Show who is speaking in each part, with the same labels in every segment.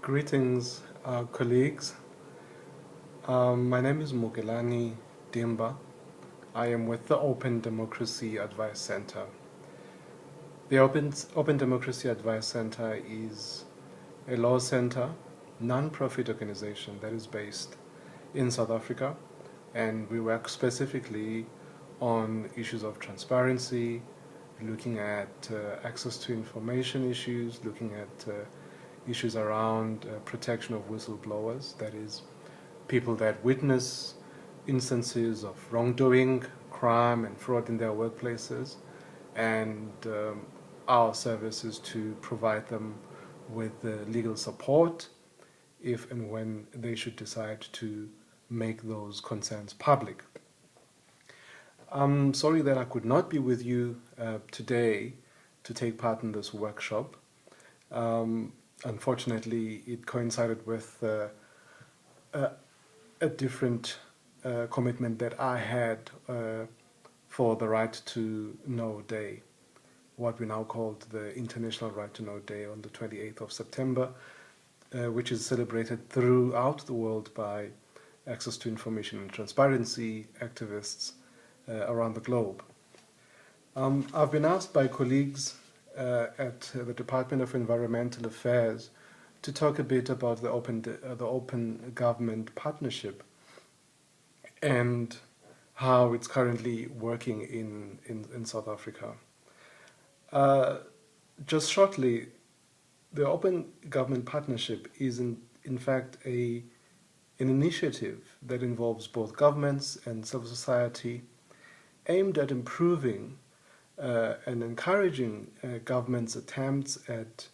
Speaker 1: Greetings, colleagues. My name is Mukelani Dimba. I am with the Open Democracy Advice Center. The Open Democracy Advice Center is a law center, non-profit organization that is based in South Africa, and we work specifically on issues of transparency, looking at access to information issues, looking at issues around protection of whistleblowers, that is, people that witness instances of wrongdoing, crime, and fraud in their workplaces, and our service is to provide them with legal support if and when they should decide to make those concerns public. I'm sorry that I could not be with you today to take part in this workshop. Unfortunately, it coincided with a different commitment that I had for the Right to Know Day, what we now call the International Right to Know Day on the 28th of September, which is celebrated throughout the world by access to information and transparency activists around the globe. I've been asked by colleagues at the Department of Environmental Affairs to talk a bit about the open government partnership and how it's currently working in South Africa. Just shortly, the Open Government Partnership is in fact an initiative that involves both governments and civil society aimed at improving and encouraging government's attempts at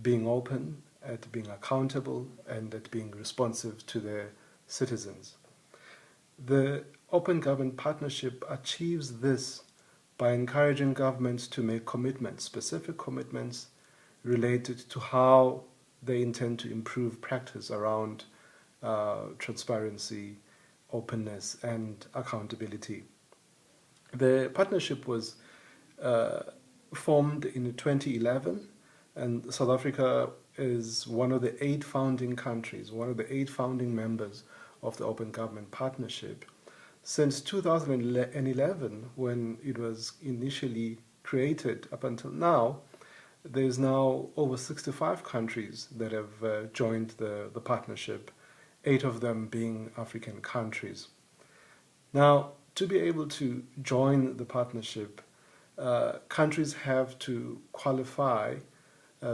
Speaker 1: being open, at being accountable, and at being responsive to their citizens. The Open Government Partnership achieves this by encouraging governments to make commitments, specific commitments related to how they intend to improve practice around transparency, openness, and accountability. The partnership was formed in 2011, and South Africa is one of the 8 founding countries, one of the 8 founding members of the Open Government Partnership. Since 2011, when it was initially created, up until now, there's now over 65 countries that have joined the partnership, 8 of them being African countries. Now, to be able to join the partnership, countries have to qualify,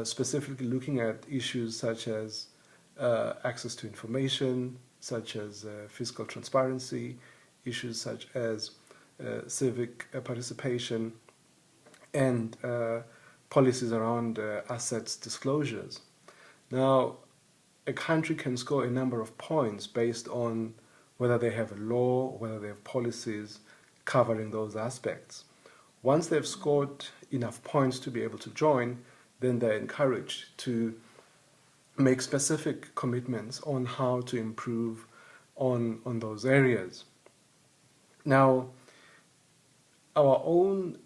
Speaker 1: specifically looking at issues such as access to information, such as fiscal transparency, issues such as civic participation, and policies around assets disclosures. Now, a country can score a number of points based on whether they have a law, whether they have policies covering those aspects. Once they've scored enough points to be able to join, then they're encouraged to make specific commitments on how to improve on those areas. Now, our own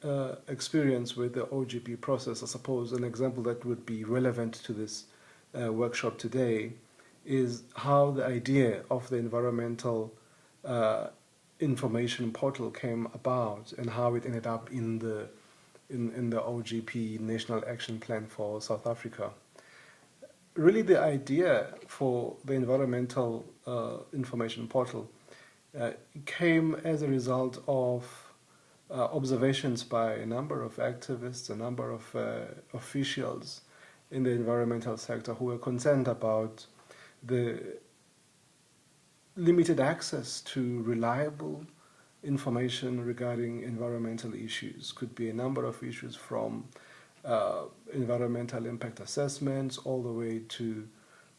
Speaker 1: experience with the OGP process, I suppose an example that would be relevant to this workshop today, is how the idea of the environmental information portal came about and how it ended up in the OGP National Action Plan for South Africa. Really, the idea for the environmental information portal came as a result of observations by a number of activists, a number of officials in the environmental sector who were concerned about the limited access to reliable information regarding environmental issues. Could be a number of issues from environmental impact assessments all the way to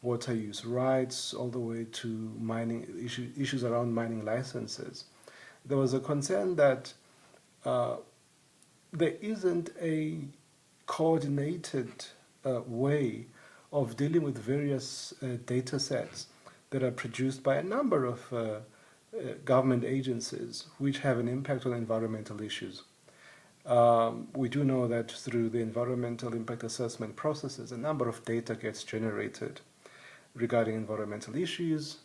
Speaker 1: water use rights, all the way to mining issues around mining licenses. There was a concern that there isn't a coordinated way of dealing with various data sets that are produced by a number of government agencies which have an impact on environmental issues. We do know that through the environmental impact assessment processes, a number of data gets generated. regarding environmental issues.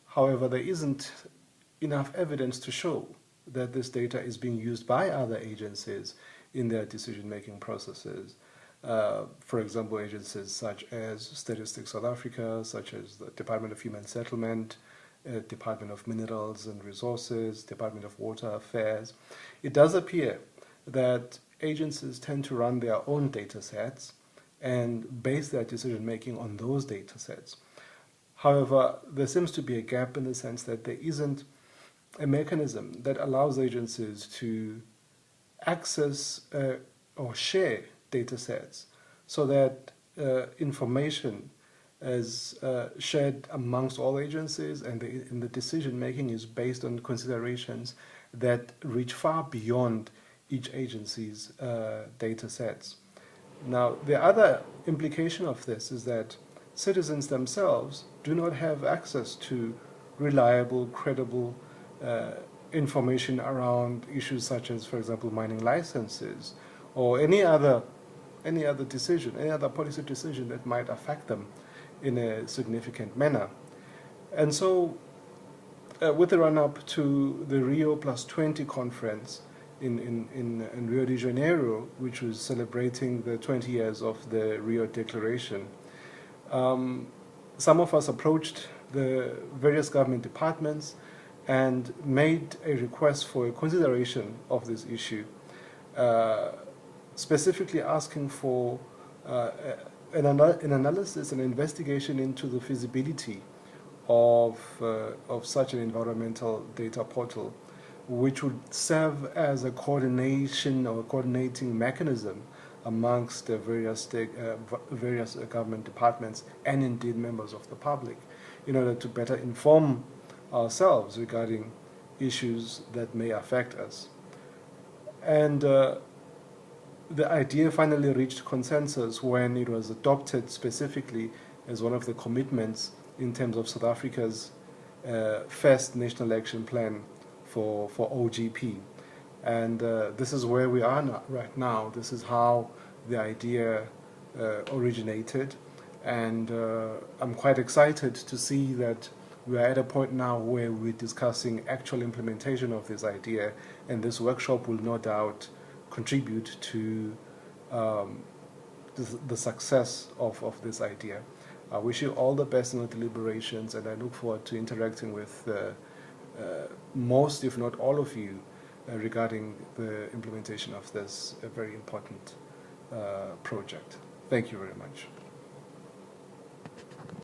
Speaker 1: However, there isn't enough evidence to show that this data is being used by other agencies in their decision-making processes. For example, agencies such as Statistics South Africa, such as the Department of Human Settlement, Department of Minerals and Resources, Department of Water Affairs. It does appear that agencies tend to run their own data sets and base their decision-making on those data sets. However, there seems to be a gap in the sense that there isn't a mechanism that allows agencies to access or share data sets so that information is shared amongst all agencies, and the decision making is based on considerations that reach far beyond each agency's data sets. Now, the other implication of this is that citizens themselves do not have access to reliable, credible information around issues such as, for example, mining licenses or any other decision, any other policy decision that might affect them in a significant manner. And so, with the run-up to the Rio +20 conference in Rio de Janeiro, which was celebrating the 20 years of the Rio Declaration, some of us approached the various government departments and made a request for a consideration of this issue, specifically asking for an analysis, an investigation into the feasibility of such an environmental data portal, which would serve as a coordination or coordinating mechanism amongst the various government departments and indeed members of the public, in order to better inform ourselves regarding issues that may affect us. And the idea finally reached consensus when it was adopted specifically as one of the commitments in terms of South Africa's first national action plan for OGP. And this is where we are right now. This is how the idea originated. And I'm quite excited to see that we are at a point now where we're discussing actual implementation of this idea, and this workshop will no doubt contribute to the success of this idea. I wish you all the best in the deliberations, and I look forward to interacting with most, if not all of you, regarding the implementation of this very important project. Thank you very much.